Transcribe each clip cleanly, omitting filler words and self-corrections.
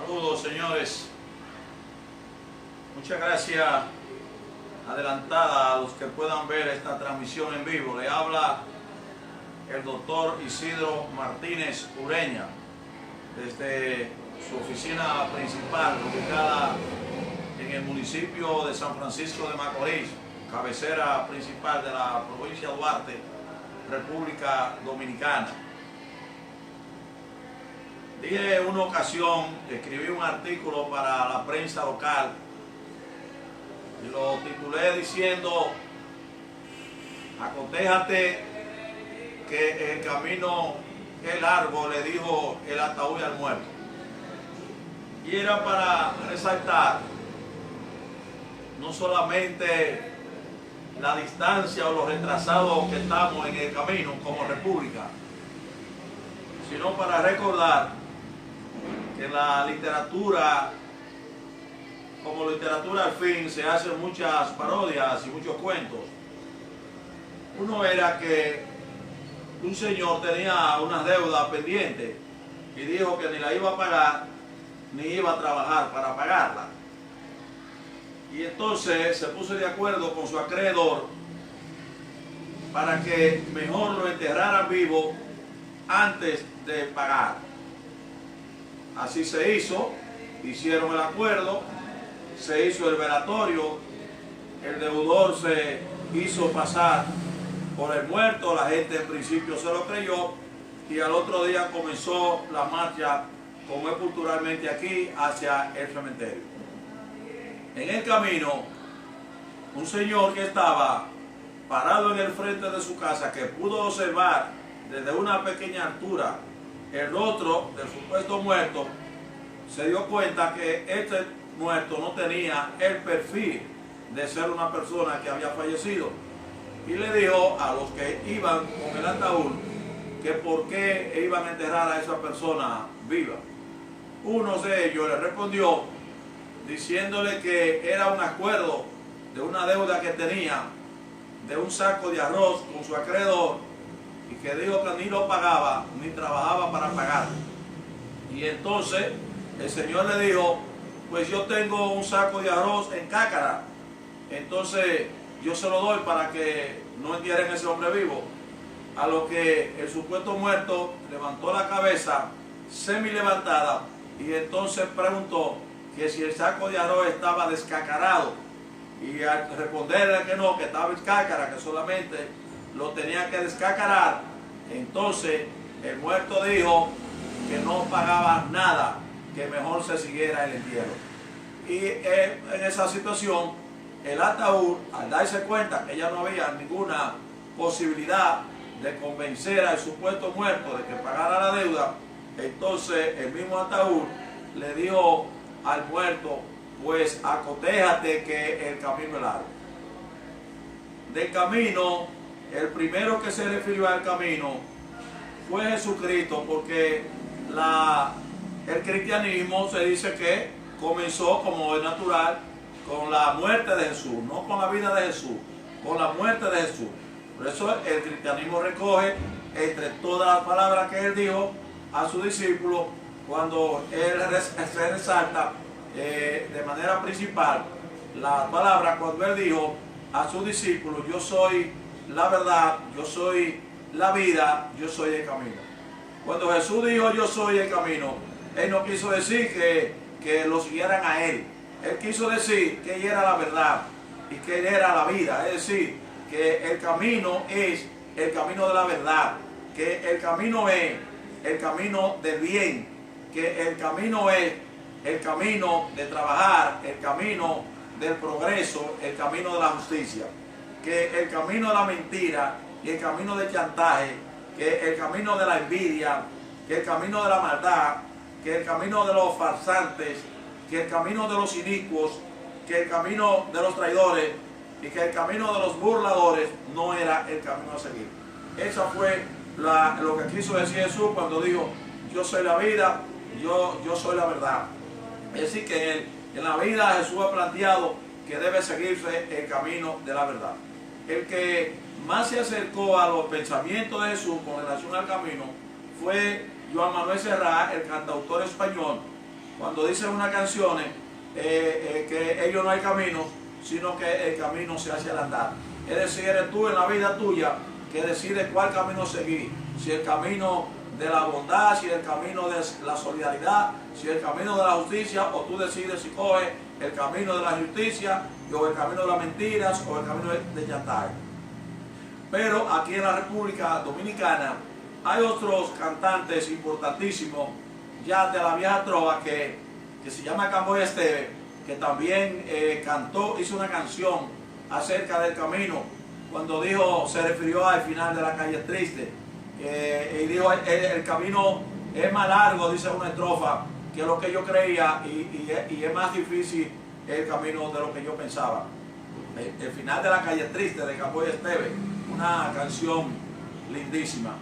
Saludos, señores. Muchas gracias adelantada a los que puedan ver esta transmisión en vivo. Le habla el doctor Isidro Martínez Ureña desde su oficina principal ubicada en el municipio de San Francisco de Macorís, cabecera principal de la provincia de Duarte, República Dominicana. Dije en una ocasión, escribí un artículo para la prensa local y lo titulé diciendo: acotéjate que el camino es largo, le dijo el ataúd al muerto. Y era para resaltar no solamente la distancia o los retrasados que estamos en el camino como república, sino para recordar que la literatura, como literatura al fin, se hacen muchas parodias y muchos cuentos. Uno era que un señor tenía unas deudas pendientes y dijo que ni la iba a pagar ni iba a trabajar para pagarla. Y entonces se puso de acuerdo con su acreedor para que mejor lo enterraran vivo antes de pagar. Así se hizo, hicieron el acuerdo, se hizo el velatorio, el deudor se hizo pasar por el muerto, la gente en principio se lo creyó y al otro día comenzó la marcha, como es culturalmente aquí, hacia el cementerio. En el camino, un señor que estaba parado en el frente de su casa, que pudo observar desde una pequeña altura el rostro del supuesto muerto, se dio cuenta que este muerto no tenía el perfil de ser una persona que había fallecido, y le dijo a los que iban con el ataúd que por qué iban a enterrar a esa persona viva. Uno de ellos le respondió diciéndole que era un acuerdo de una deuda que tenía de un saco de arroz con su acreedor, y que dijo que ni lo pagaba ni trabajaba para pagar. Y entonces el señor le dijo: pues yo tengo un saco de arroz en Cácara, entonces yo se lo doy para que no entierren a ese hombre vivo. A lo que el supuesto muerto levantó la cabeza semi levantada y entonces preguntó que si el saco de arroz estaba descacarado, y al responderle que no, que estaba en cácara, que solamente lo tenía que descacarar, entonces el muerto dijo que no pagaba nada, que mejor se siguiera el entierro. Y en esa situación, el ataúd, al darse cuenta que ya no había ninguna posibilidad de convencer al supuesto muerto de que pagara la deuda, entonces el mismo ataúd le dijo al muerto: pues acotéjate que el camino es largo. Del camino, el primero que se refirió al camino fue Jesucristo, porque el cristianismo se dice que comenzó, como es natural, con la muerte de Jesús, no con la vida de Jesús, con la muerte de Jesús. Por eso el cristianismo recoge entre todas las palabras que él dijo a sus discípulos, cuando él se resalta de manera principal la palabra cuando él dijo a sus discípulos: yo soy la verdad, yo soy la vida, yo soy el camino. Cuando Jesús dijo yo soy el camino, él no quiso decir que lo siguieran a él. Él quiso decir que él era la verdad y que él era la vida. Es decir, que el camino es el camino de la verdad, que el camino es el camino del bien, que el camino es el camino de trabajar, el camino del progreso, el camino de la justicia, que el camino de la mentira y el camino del chantaje, que el camino de la envidia, que el camino de la maldad, que el camino de los farsantes, que el camino de los inicuos, que el camino de los traidores y que el camino de los burladores no era el camino a seguir. Eso fue lo que quiso decir Jesús cuando dijo: yo soy la vida, yo soy la verdad. Es decir, que en la vida Jesús ha planteado que debe seguirse el camino de la verdad. El que más se acercó a los pensamientos de Jesús con relación al camino fue Joan Manuel Serrat, el cantautor español, cuando dicen unas canciones que ellos no hay caminos, sino que el camino se hace al andar. Es decir, eres tú en la vida tuya que decides cuál camino seguir, si el camino de la bondad, si el camino de la solidaridad, si el camino de la justicia, o tú decides si coges el camino de la justicia, o el camino de las mentiras, o el camino de chantaje. Pero aquí en la República Dominicana hay otros cantantes importantísimos ya de la vieja trova que se llama Camboy Esteve, que también hizo una canción acerca del camino, cuando se refirió al final de la calle triste, y dijo, el camino es más largo, dice una estrofa, que lo que yo creía, y es más difícil el camino de lo que yo pensaba. El final de la calle triste de Camboy Esteve, una canción lindísima.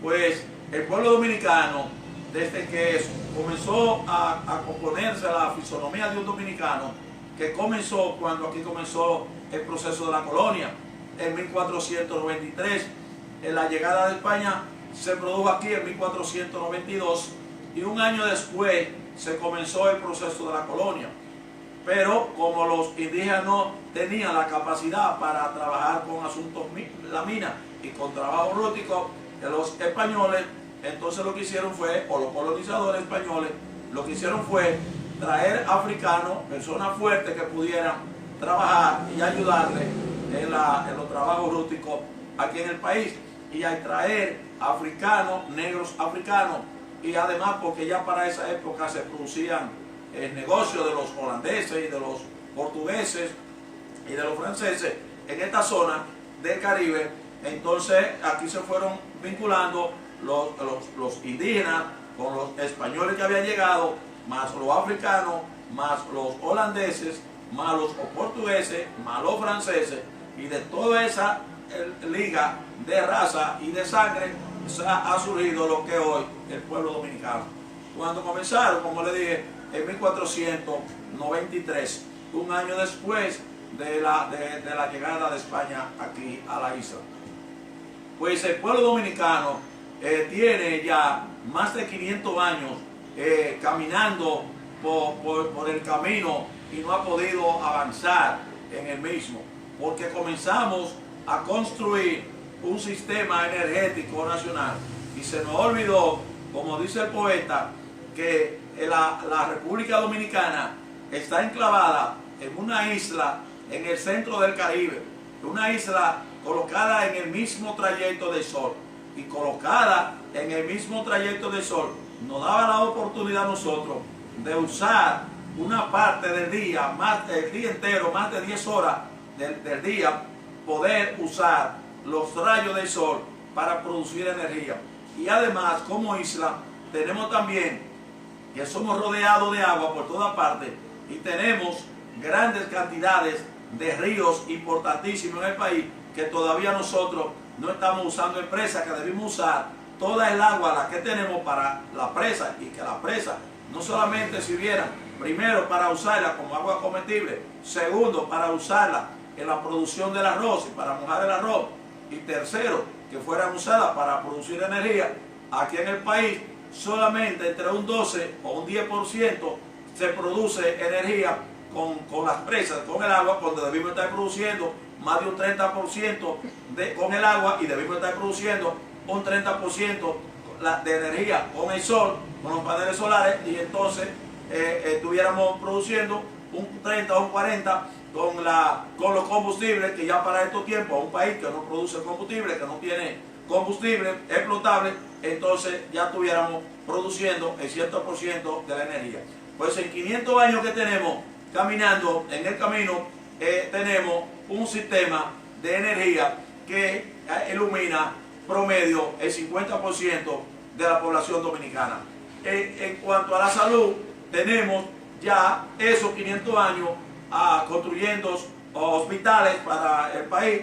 Pues el pueblo dominicano, desde que comenzó a componerse la fisonomía de un dominicano, que comenzó cuando aquí comenzó el proceso de la colonia, en 1493, en la llegada de España se produjo aquí en 1492, y un año después se comenzó el proceso de la colonia. Pero como los indígenas no tenían la capacidad para trabajar con asuntos de la mina y con trabajo rústico, los españoles, entonces lo que hicieron fue, o los colonizadores españoles, lo que hicieron fue traer africanos, personas fuertes que pudieran trabajar y ayudarle en los trabajos rústicos aquí en el país, y al traer africanos, negros africanos, y además porque ya para esa época se producían negocios de los holandeses y de los portugueses y de los franceses en esta zona del Caribe. Entonces aquí se fueron vinculando los indígenas con los españoles que habían llegado, más los africanos, más los holandeses, más los portugueses, más los franceses, y de toda esa liga de raza y de sangre ha surgido lo que es hoy el pueblo dominicano. Cuando comenzaron, como le dije, en 1493, un año después de la llegada de España aquí a la isla. Pues el pueblo dominicano tiene ya más de 500 años caminando por el camino y no ha podido avanzar en el mismo, porque comenzamos a construir un sistema energético nacional y se nos olvidó, como dice el poeta, que la República Dominicana está enclavada en una isla en el centro del Caribe, una isla colocada en el mismo trayecto del sol, y colocada en el mismo trayecto del sol nos daba la oportunidad a nosotros de usar una parte del día, el día entero, más de 10 horas del día, poder usar los rayos del sol para producir energía. Y además, como isla, tenemos también que somos rodeados de agua por todas partes, y tenemos grandes cantidades de ríos importantísimos en el país que todavía nosotros no estamos usando en presa, que debimos usar toda el agua la que tenemos para la presa, y que la presa no solamente sirviera primero para usarla como agua comestible, segundo para usarla en la producción del arroz y para mojar el arroz, y tercero que fueran usadas para producir energía. Aquí en el país solamente entre un 12 o un 10% se produce energía con las presas, con el agua, cuando debimos estar produciendo más de un 30% con el agua, y debimos estar produciendo un 30% de energía con el sol, con los paneles solares, y entonces estuviéramos produciendo un 30 o un 40% con los combustibles, que ya para estos tiempos, un país que no produce combustible, que no tiene combustible explotable, entonces ya estuviéramos produciendo el 100% de la energía. Pues en 500 años que tenemos caminando en el camino, tenemos un sistema de energía que ilumina promedio el 50% de la población dominicana. En cuanto a la salud, tenemos ya esos 500 años construyendo hospitales para el país.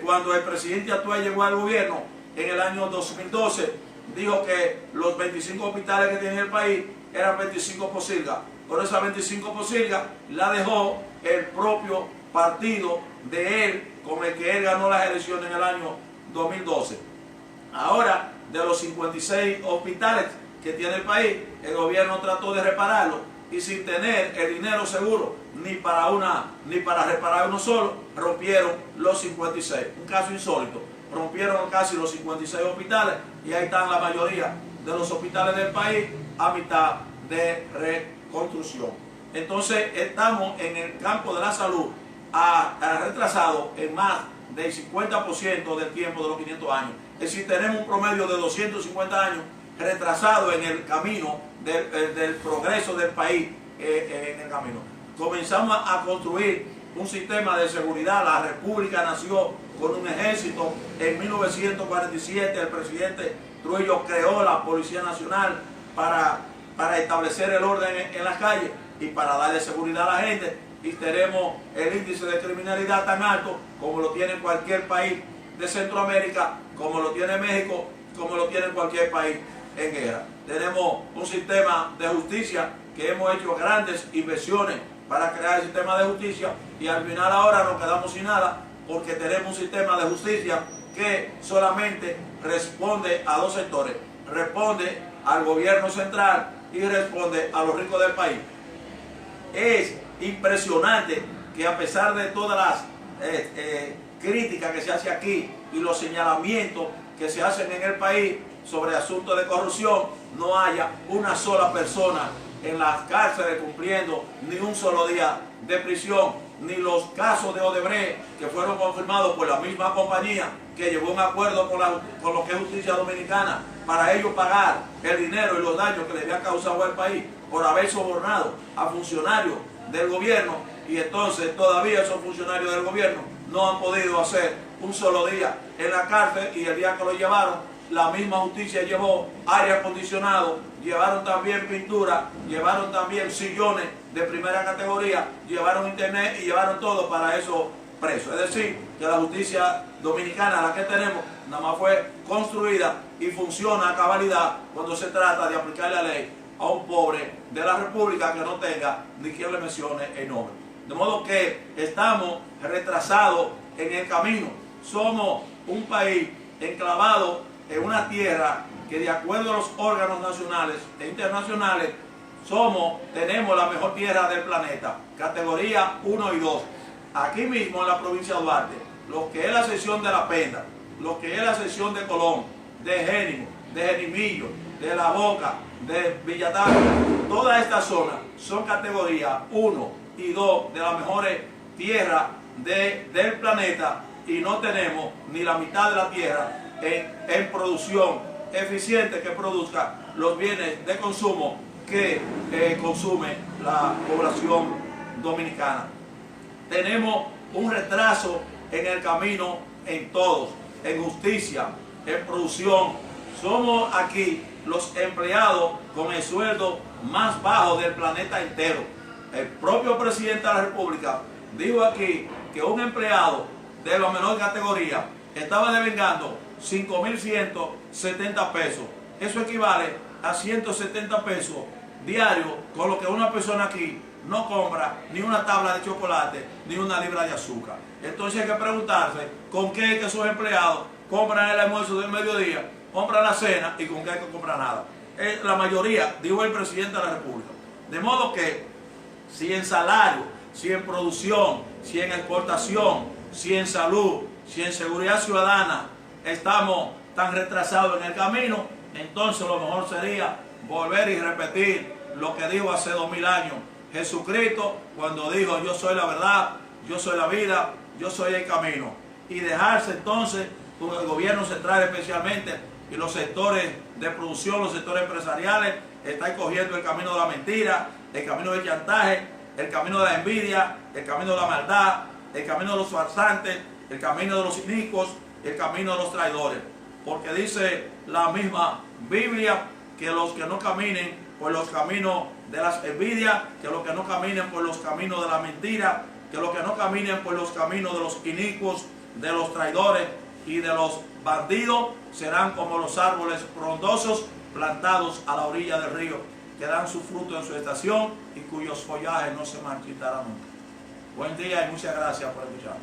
Cuando el presidente actual llegó al gobierno en el año 2012, dijo que los 25 hospitales que tiene el país eran 25 posilgas. Por esas 25 posilgas la dejó el propio partido de él, con el que él ganó las elecciones en el año 2012. Ahora, de los 56 hospitales que tiene el país, el gobierno trató de repararlo y sin tener el dinero seguro ni para reparar uno solo, rompieron los 56. Un caso insólito. Rompieron casi los 56 hospitales y ahí están la mayoría de los hospitales del país a mitad de reconstrucción. Entonces estamos en el campo de la salud retrasado en más del 50% del tiempo de los 500 años. Es decir, tenemos un promedio de 250 años retrasado en el camino del progreso del país en el camino. Comenzamos a construir un sistema de seguridad. La República nació con un ejército. En 1947 el presidente Trujillo creó la Policía Nacional para establecer el orden en las calles y para darle seguridad a la gente. Y tenemos el índice de criminalidad tan alto como lo tiene cualquier país de Centroamérica, como lo tiene México, como lo tiene cualquier país en guerra. Tenemos un sistema de justicia que hemos hecho grandes inversiones para crear el sistema de justicia y al final ahora nos quedamos sin nada porque tenemos un sistema de justicia que solamente responde a dos sectores. Responde al gobierno central y responde a los ricos del país. Es impresionante que a pesar de todas las críticas que se hace aquí y los señalamientos que se hacen en el país sobre asuntos de corrupción, no haya una sola persona en las cárceles cumpliendo ni un solo día de prisión, ni los casos de Odebrecht que fueron confirmados por la misma compañía que llevó un acuerdo con lo que es Justicia Dominicana para ellos pagar el dinero y los daños que le había causado al país por haber sobornado a funcionarios del gobierno, y entonces todavía esos funcionarios del gobierno no han podido hacer un solo día en la cárcel, y el día que lo llevaron, la misma justicia llevó aire acondicionado, llevaron también pintura, llevaron también sillones de primera categoría, llevaron internet y llevaron todo para esos presos. Es decir, que la justicia dominicana, la que tenemos, nada más fue construida y funciona a cabalidad cuando se trata de aplicar la ley a un pobre de la República que no tenga ni quien le mencione el nombre. De modo que estamos retrasados en el camino. Somos un país enclavado en una tierra que, de acuerdo a los órganos nacionales e internacionales, tenemos la mejor tierra del planeta, categoría 1 y 2. Aquí mismo en la provincia de Duarte, lo que es la sección de La Penda, lo que es la sección de Colón, de Génimo, de Genimillo, de La Boca, de Villatán, toda esta zona son categoría 1 y 2 de las mejores tierras del planeta, y no tenemos ni la mitad de la tierra en producción eficiente que produzca los bienes de consumo que consume la población dominicana. Tenemos un retraso en el camino en todos, en justicia, en producción. Somos aquí los empleados con el sueldo más bajo del planeta entero. El propio presidente de la República dijo aquí que un empleado de la menor categoría estaba devengando 5.170 pesos. Eso equivale a 170 pesos diarios, con lo que una persona aquí no compra ni una tabla de chocolate ni una libra de azúcar. Entonces hay que preguntarse con qué es que esos empleados compran el almuerzo del mediodía, compran la cena y con qué hay que comprar nada. La mayoría, dijo el presidente de la República. De modo que si en salario, si en producción, si en exportación, si en salud, si en seguridad ciudadana estamos tan retrasados en el camino, entonces lo mejor sería volver y repetir lo que dijo hace 2000 años Jesucristo, cuando dijo: yo soy la verdad, yo soy la vida, yo soy el camino. Y dejarse entonces, con el gobierno central especialmente, y los sectores de producción, los sectores empresariales, están cogiendo el camino de la mentira, el camino del chantaje, el camino de la envidia, el camino de la maldad, el camino de los farsantes, el camino de los inicuos, el camino de los traidores. Porque dice la misma Biblia que los que no caminen por los caminos de las envidias, que los que no caminen por los caminos de la mentira, que los que no caminen por los caminos de los inicuos, de los traidores y de los bandidos, serán como los árboles frondosos plantados a la orilla del río, que dan su fruto en su estación y cuyos follajes no se marchitarán nunca. Buen día y muchas gracias por escuchar.